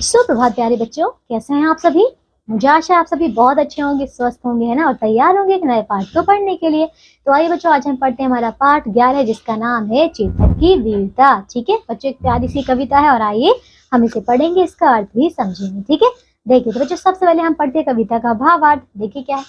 सुप्रभात प्यारे बच्चों, कैसे हैं आप सभी। मुझे आशा है आप सभी बहुत अच्छे होंगे, स्वस्थ होंगे, है ना, और तैयार होंगे एक नए पाठ को पढ़ने के लिए। तो आइए बच्चों, आज हम पढ़ते हैं हमारा पाठ 11 जिसका नाम है चेतक की वीरता। ठीक है बच्चों, एक प्यारी सी कविता है और आइए हम इसे पढ़ेंगे, इसका अर्थ भी समझेंगे। ठीक है, देखिए तो बच्चों सबसे पहले हम पढ़ते हैं कविता का भावार्थ। देखिए क्या है।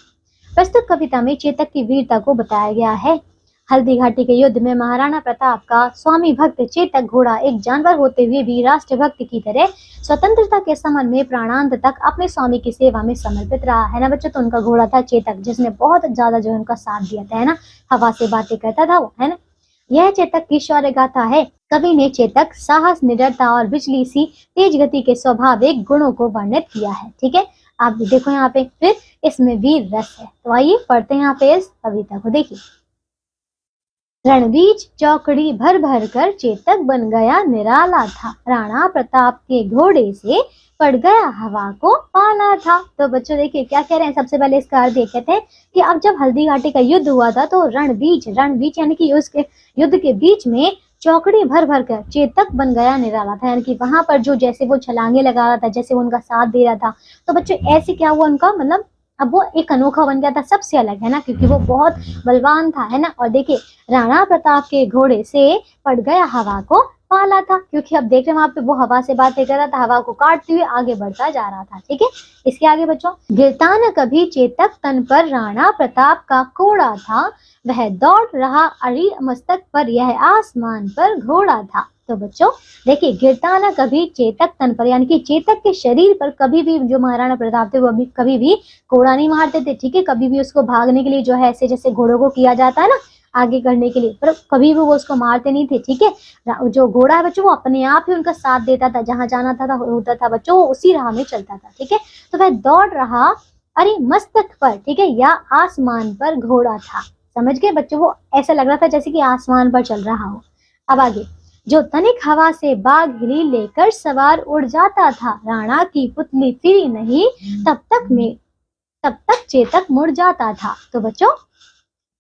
प्रस्तुत कविता में चेतक की वीरता को बताया गया है। हल्दी घाटी के युद्ध में महाराणा प्रताप का स्वामी भक्त चेतक घोड़ा एक जानवर होते हुए भी राष्ट्रभक्त की तरह स्वतंत्रता के समर में प्राणांत तक अपने स्वामी की सेवा में समर्पित रहा है ना बच्चों। तो उनका घोड़ा था चेतक, जिसने बहुत ज्यादा जो उनका साथ दिया था, है ना, हवा से बातें करता था वो, है ना। यह चेतक की शौर्य गाथा है। कवि ने चेतक, साहस, निडरता और बिजली सी तेज गति के स्वाभाविक गुणों को वर्णित किया है। ठीक है, आप देखो यहाँ पे, फिर इसमें वीर रस है। तो आइए पढ़ते हैं यहाँ पे इस कविता को। देखिए, रणबीच चौकड़ी भर भर कर चेतक बन गया निराला था, राणा प्रताप के घोड़े से पड़ गया हवा को पाला था। तो बच्चों देखिए क्या कह रहे हैं। सबसे पहले इसका अर्थ ये कहते हैं कि अब जब हल्दी घाटी का युद्ध हुआ था तो रणबीच यानी कि उसके युद्ध के बीच में चौकड़ी भर भर कर चेतक बन गया निराला था, यानी कि वहां पर जो जैसे वो छलांगे लगा रहा था, जैसे वो उनका साथ दे रहा था, तो बच्चों ऐसे क्या हुआ उनका, मतलब अब वो एक अनोखा बन गया था, सबसे अलग, है ना, क्योंकि वो बहुत बलवान था, है ना। और देखिए, राणा प्रताप के घोड़े से पड़ गया हवा को पाला था, क्योंकि अब देख रहे हैं वहां पे वो हवा से बातें कर रहा था, हवा को काटते हुए आगे बढ़ता जा रहा था। ठीक है, इसके आगे बच्चों, गिरता न कभी चेतक तन पर राणा प्रताप का कोड़ा था, वह दौड़ रहा अड़ी मस्तक पर, यह आसमान पर घोड़ा था। तो बच्चों देखिए, गिरता ना कभी चेतक तन पर, यानी कि चेतक के शरीर पर कभी भी जो महाराणा प्रताप थे वो अभी कभी भी कोड़ा नहीं मारते थे। ठीक है, कभी भी उसको भागने के लिए जो है ऐसे जैसे घोड़ों को किया जाता है ना आगे करने के लिए, पर कभी भी वो उसको मारते नहीं थे। ठीक है, जो घोड़ा है बच्चों वो अपने आप ही उनका साथ देता था, जहां जाना था होता था बच्चों, वो उसी राह में चलता था। ठीक है, तो वह दौड़ रहा अरे मस्तक पर, ठीक है, या आसमान पर घोड़ा था। समझ गए बच्चों, वो ऐसा लग रहा था जैसे कि आसमान पर चल रहा हो। अब आगे, जो तनिक हवा से बाघ हिली लेकर सवार उड़ जाता था, राणा की पुतली फिरी नहीं, तब तक चेतक मुड़ जाता था। तो बच्चों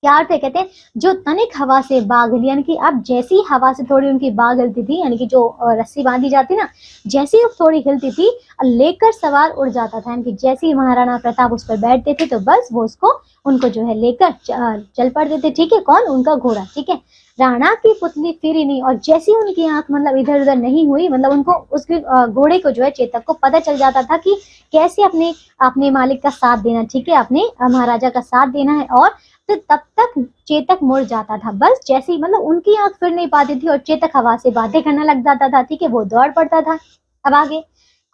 क्या अर्थ है, कहते हैं जो तनिक हवा से बाघ हिली, यानी कि अब जैसी हवा से थोड़ी उनकी बाघ हिलती थी, यानी कि जो रस्सी बांधी जाती ना, जैसी थोड़ी हिलती थी लेकर सवार उड़ जाता था, यानी कि जैसे ही महाराणा प्रताप उस पर बैठते थे तो बस वो उनको जो है लेकर चल पड़ते थे। ठीक है, कौन, उनका घोड़ा। ठीक है, राणा की पुतली फिरी नहीं, और जैसी उनकी आंख मतलब इधर उधर नहीं हुई, मतलब उनको उसके घोड़े को जो है चेतक को पता चल जाता था कि कैसे अपने मालिक का साथ देना। ठीक है, अपने महाराजा का साथ देना है, और फिर तब तक चेतक मुड़ जाता था। बस जैसे ही मतलब उनकी आंख फिर नहीं पाती थी और चेतक हवा से बातें करने लग जाता था। ठीक है, वो दौड़ पड़ता था। अब आगे,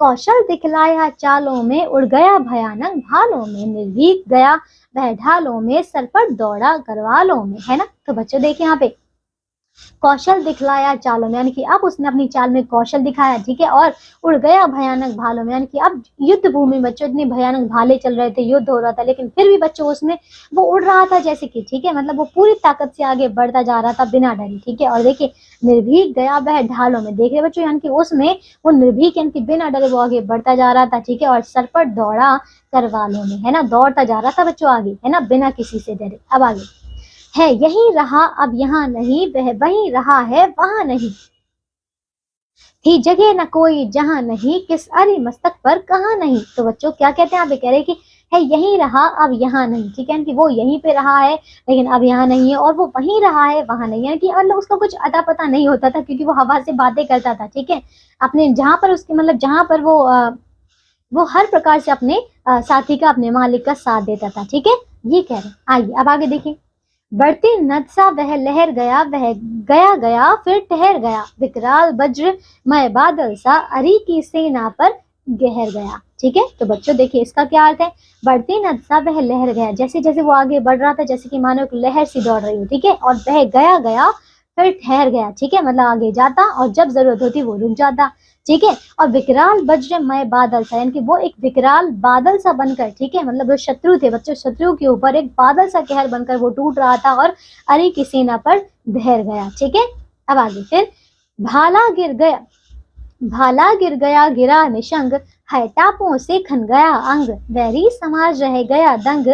कौशल दिखलाया चालों में उड़ गया भयानक भालों में, निर्भीक गया वह ढालों में, सर पर दौड़ा करवालों में, है ना। तो बच्चों देखिए यहाँ पे कौशल दिखलाया चालों में, यानी कि अब उसने अपनी चाल में कौशल दिखाया। ठीक है, और उड़ गया भयानक भालों में, यानी कि अब युद्ध भूमि बच्चों इतने भयानक भाले चल रहे थे, युद्ध हो रहा था, लेकिन फिर भी बच्चों उसमें वो उड़ रहा था जैसे कि, ठीक है, मतलब वो पूरी ताकत से आगे बढ़ता जा रहा था बिना डरे। ठीक है, और देखिए, निर्भीक गया वह ढालों में, देख रहे बच्चों, यानी कि उसमें वो निर्भीक यानी कि बिना डरे वो आगे बढ़ता जा रहा था। ठीक है, और सर पर दौड़ा करवालों में, है ना, दौड़ता जा रहा था बच्चों आगे, है ना, बिना किसी से डरे। अब आगे, है यहीं रहा अब यहाँ नहीं, वह वहीं रहा है वहां नहीं, थी जगह न कोई जहां नहीं, किस अरे मस्तक पर कहां नहीं। तो बच्चों क्या कहते हैं, आप कह रहे कि है यहीं रहा अब यहाँ नहीं। ठीक है, कि वो यहीं पे रहा है लेकिन अब यहाँ नहीं है, और वो वहीं रहा है वहां नहीं, यानी कि मतलब उसका कुछ अता पता नहीं होता था, क्योंकि वो हवा से बातें करता था। ठीक है, अपने जहां पर उसके मतलब जहां पर वो हर प्रकार से अपने साथी का, अपने मालिक का साथ देता था। ठीक है, ये कह रहे हैं। आइए अब आगे देखिए, बढ़ती नद सा वह लहर गया, वह गया गया फिर ठहर गया, विकराल वज्र मय बादल सा अरी की सेना पर गहर गया। ठीक है, तो बच्चों देखिए इसका क्या अर्थ है, बढ़ती नद सा वह लहर गया, जैसे जैसे वो आगे बढ़ रहा था जैसे कि मानो एक लहर सी दौड़ रही हो। ठीक है, और वह गया गया फिर ठहर गया। ठीक है, मतलब आगे जाता और जब जरूरत होती वो रुक जाता। ठीक है, और विकराल वज्रमय बादल सा, यानी कि वो एक विकराल बादल सा बनकर, ठीक है, मतलब वो शत्रु थे बच्चों, शत्रु के ऊपर एक बादल सा कहर बनकर वो टूट रहा था और अरे की सेना पर ढहर गया। ठीक है, अब आगे, फिर भाला गिर गया गिरा निशंग, है टापों से खन गया अंग, वैरी समाज रह गया दंग,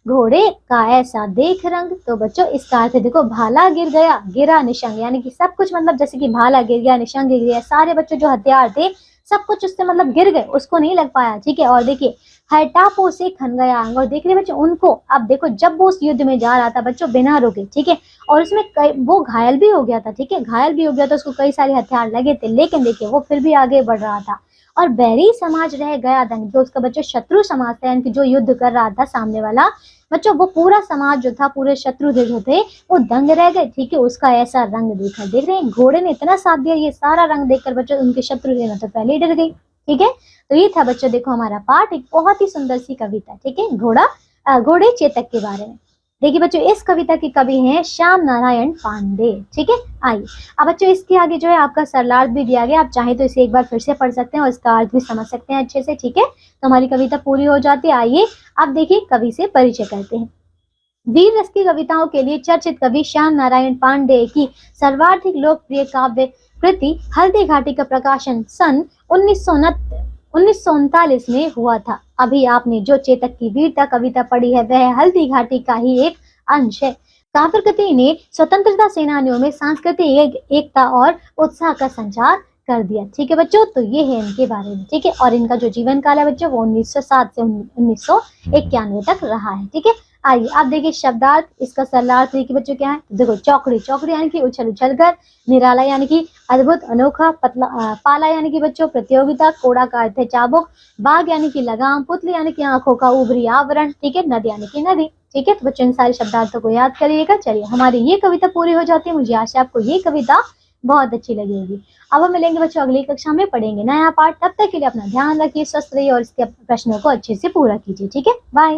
घोड़े का ऐसा देख रंग। तो बच्चों इसका अर्थ देखो, भाला गिर गया गिरा निशंग, यानी कि सब कुछ मतलब जैसे कि भाला गिर गया, निशंग गिर गया, सारे बच्चों जो हथियार थे सब कुछ उससे मतलब गिर गए, उसको नहीं लग पाया, ठीक है। और देखिए हटापो से खन गया अंग, और देख रहे बच्चों उनको, अब देखो जब वो उस युद्ध में जा रहा था बच्चों बिना रुके, ठीक है, और उसमें वो घायल भी हो गया था, ठीक है, घायल भी हो गया था, उसको कई सारे हथियार लगे थे, लेकिन देखिए वो फिर भी आगे बढ़ रहा था। और बैरी समाज रह गया दंग, जो उसका बच्चों शत्रु समाज था, यानी कि जो युद्ध कर रहा था सामने वाला बच्चों, वो पूरा समाज जो था, पूरे शत्रु जो थे वो दंग रह गए, ठीक है। उसका ऐसा रंग देखा, देख रहे हैं घोड़े ने इतना साथ दिया, ये सारा रंग देखकर बच्चों उनके शत्रु थे ना तो पहले ही डर गई, ठीक है। तो ये था बच्चों देखो हमारा पाठ, एक बहुत ही सुंदर सी कविता, ठीक है, घोड़े चेतक के बारे में। देखिए बच्चों इस कविता के कवि हैं श्याम नारायण पांडे, ठीक है। आइए अब बच्चों इसके आगे जो है आपका सरलार्थ भी दिया गया, आप चाहे तो इसे एक बार फिर से पढ़ सकते हैं और इसका अर्थ भी समझ सकते हैं अच्छे से, ठीक है। तो हमारी कविता पूरी हो जाती है। आइए अब देखिए कवि से परिचय करते हैं। वीर रस की कविताओं के लिए चर्चित कवि श्याम नारायण पांडे की सर्वाधिक लोकप्रिय काव्य कृति हल्दी घाटी का प्रकाशन सन 1939 में हुआ था। अभी आपने जो चेतक की वीरता कविता पढ़ी है वह हल्दी घाटी का ही एक अंश है। काव्य कृति ने स्वतंत्रता सेनानियों में सांस्कृतिक एकता और उत्साह का संचार कर दिया, ठीक है बच्चों। तो ये है इनके बारे में, ठीक है। और इनका जो जीवन काल है बच्चों वो 1907 से 1991 तक रहा है, ठीक है। आइए आप देखिए शब्दार्थ, इसका सरलार्थ देखिए बच्चों क्या है। देखो चौकड़ी, चौकड़ी यानी कि उछल उछल कर, निराला यानी कि अद्भुत अनोखा, पाला यानी कि बच्चों प्रतियोगिता, कोड़ा का अर्थ है चाबुक, बाग यानी कि लगाम, पुतली यानी कि आंखों का उभरी आवरण, ठीक है, नदी यानी कि नदी, ठीक है। तो बच्चों इन सारे शब्दार्थों को याद करिएगा। चलिए हमारी ये कविता पूरी हो जाती है, मुझे आशा आपको ये कविता बहुत अच्छी लगी होगी। अब हम मिलेंगे बच्चों अगली कक्षा में, पढ़ेंगे नया पाठ। तब तक के लिए अपना ध्यान रखिए, स्वस्थ रहिए और इसके प्रश्नों को अच्छे से पूरा कीजिए, ठीक है। बाय।